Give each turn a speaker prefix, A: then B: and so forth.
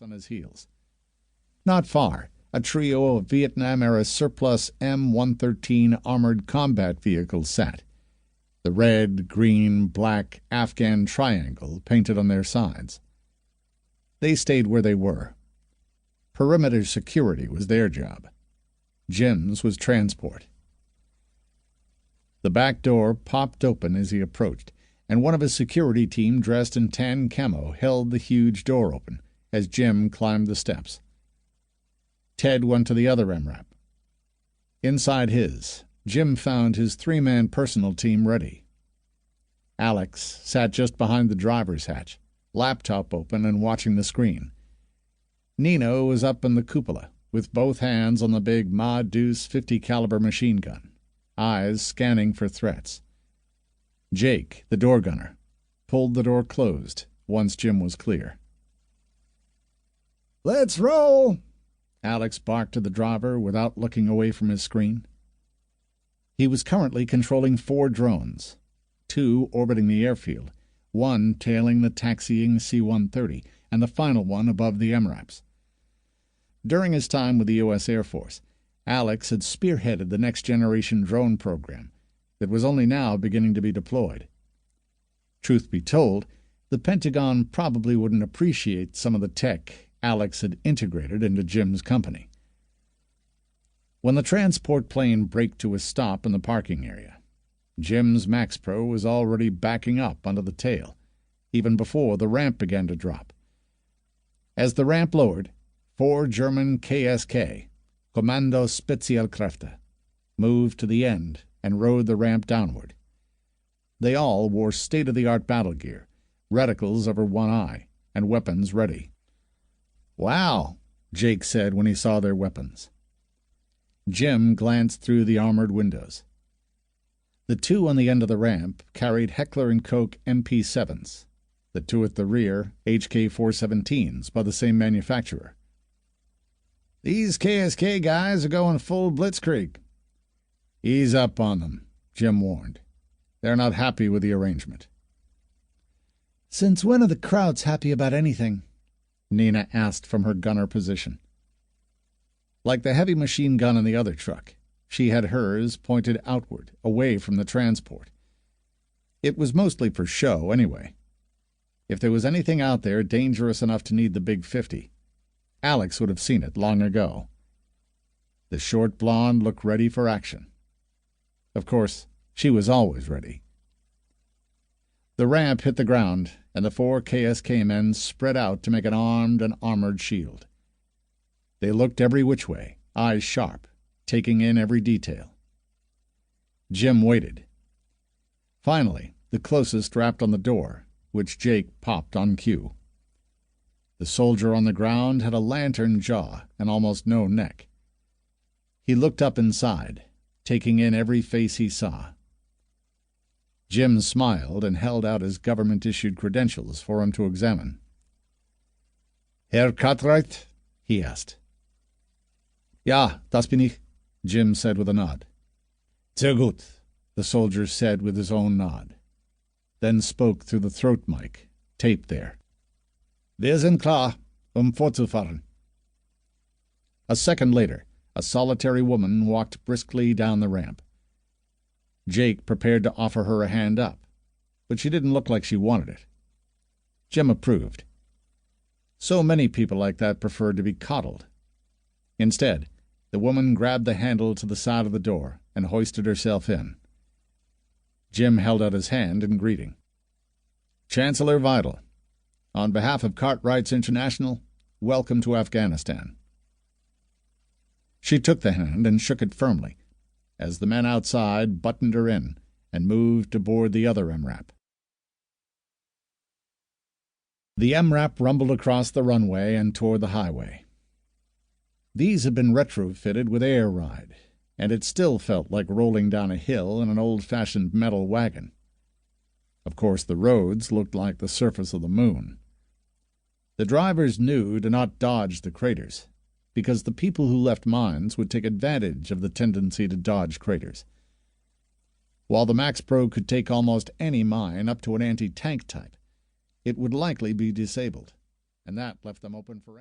A: on his heels. Not far, a trio of Vietnam-era surplus M113 armored combat vehicles sat, the red, green, black Afghan triangle painted on their sides. They stayed where they were. Perimeter security was their job. Jim's was transport. The back door popped open as he approached, and one of his security team dressed in tan camo held the huge door open as Jim climbed the steps. Ted went to the other MRAP. Inside his, Jim found his three-man personal team ready. Alex sat just behind the driver's hatch, laptop open and watching the screen. Nino was up in the cupola, with both hands on the big Ma Deuce 50 caliber machine gun, eyes scanning for threats. Jake, the door gunner, pulled the door closed once Jim was clear. "Let's roll!" Alex barked to the driver without looking away from his screen. He was currently controlling 4 drones, 2 orbiting the airfield, 1 tailing the taxiing C-130, and the final one above the MRAPs. During his time with the U.S. Air Force, Alex had spearheaded the next-generation drone program that was only now beginning to be deployed. Truth be told, the Pentagon probably wouldn't appreciate some of the tech Alex had integrated into Jim's company. When the transport plane braked to a stop in the parking area, Jim's Max Pro was already backing up onto the tail, even before the ramp began to drop. As the ramp lowered, 4 German KSK, Kommando Spezialkräfte, moved to the end and rode the ramp downward. They all wore state-of-the-art battle gear, reticles over one eye, and weapons ready. "Wow," Jake said when he saw their weapons. Jim glanced through the armored windows. The 2 on the end of the ramp carried Heckler & Koch MP7s, the 2 at the rear HK-417s by the same manufacturer. "These KSK guys are going full blitzkrieg." "Ease up on them," Jim warned. "They're not happy with the arrangement." "Since when are the Krauts happy about anything?" Nina asked from her gunner position. Like the heavy machine gun in the other truck, she had hers pointed outward, away from the transport. It was mostly for show, anyway. If there was anything out there dangerous enough to need the Big 50, Alex would have seen it long ago. The short blonde looked ready for action. Of course, she was always ready. The ramp hit the ground, and the 4 KSK men spread out to make an armed and armored shield. They looked every which way, eyes sharp, taking in every detail. Jim waited. Finally, the closest rapped on the door, which Jake popped on cue. The soldier on the ground had a lantern jaw and almost no neck. He looked up inside, taking in every face he saw. Jim smiled and held out his government-issued credentials for him to examine. "Herr Cartwright?" he asked. "Ja, das bin ich," Jim said with a nod. "Sehr gut," the soldier said with his own nod, then spoke through the throat mic, taped there. "Wir sind klar, fortzufahren." A second later, a solitary woman walked briskly down the ramp. Jake prepared to offer her a hand up, but she didn't look like she wanted it. Jim approved. So many people like that preferred to be coddled. Instead, the woman grabbed the handle to the side of the door and hoisted herself in. Jim held out his hand in greeting. "Chancellor Vidal, on behalf of Cartwright's International, welcome to Afghanistan." She took the hand and shook it firmly, as the men outside buttoned her in and moved to board the other MRAP. The MRAP rumbled across the runway and toward the highway. These had been retrofitted with air ride, and it still felt like rolling down a hill in an old-fashioned metal wagon. Of course, the roads looked like the surface of the moon. The drivers knew to not dodge the craters, because the people who left mines would take advantage of the tendency to dodge craters. While the Max Pro could take almost any mine up to an anti-tank type, it would likely be disabled, and that left them open for